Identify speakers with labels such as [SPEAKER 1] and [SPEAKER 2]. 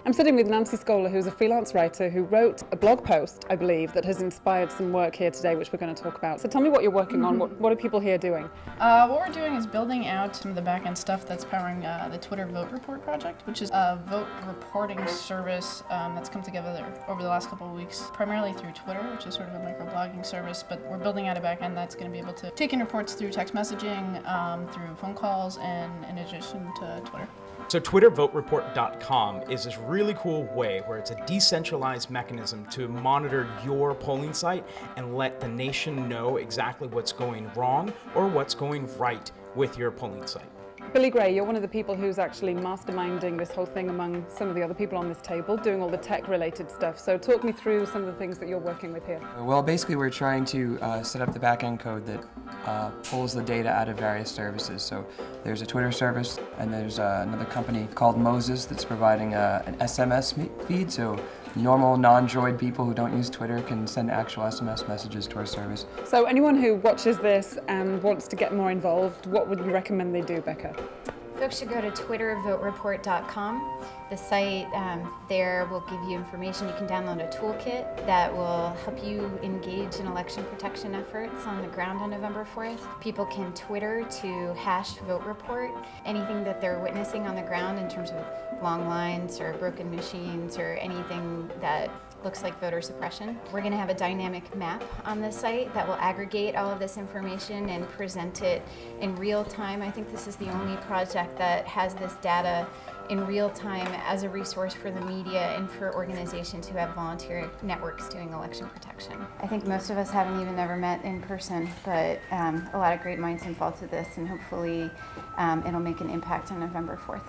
[SPEAKER 1] I'm sitting with Nancy Scholar, who's a freelance writer who wrote a blog post, I believe, that has inspired some work here today, which we're going to talk about. So tell me what you're working on. What are people here doing?
[SPEAKER 2] What we're doing is building out some of the back-end stuff that's powering the Twitter Vote Report project, which is a vote reporting service that's come together over the last couple of weeks, primarily through Twitter, which is sort of a microblogging service, but we're building out a back-end that's going to be able to take in reports through text messaging, through phone calls, and in addition to Twitter.
[SPEAKER 3] So TwitterVoteReport.com is this really cool way where it's a decentralized mechanism to monitor your polling site and let the nation know exactly what's going wrong or what's going right with your polling site.
[SPEAKER 1] Billy Gray, you're one of the people who's actually masterminding this whole thing among some of the other people on this table, doing all the tech-related stuff. So talk me through some of the things that you're working with here.
[SPEAKER 4] Well, basically we're trying to set up the back-end code that pulls the data out of various services. So there's a Twitter service, and there's another company called Moses that's providing an SMS feed. So normal non-Droid people who don't use Twitter can send actual SMS messages to our service.
[SPEAKER 1] So anyone who watches this and wants to get more involved, what would you recommend they do, Becca?
[SPEAKER 5] Folks should go to twittervotereport.com. The site there will give you information. You can download a toolkit that will help you engage in election protection efforts on the ground on November 4th. People can Twitter to #VoteReport anything that they're witnessing on the ground in terms of long lines or broken machines or anything that looks like voter suppression. We're going to have a dynamic map on the site that will aggregate all of this information and present it in real time. I think this is the only project that has this data in real time as a resource for the media and for organizations who have volunteer networks doing election protection. I think most of us haven't even ever met in person, but a lot of great minds involved with this, and hopefully it'll make an impact on November 4th.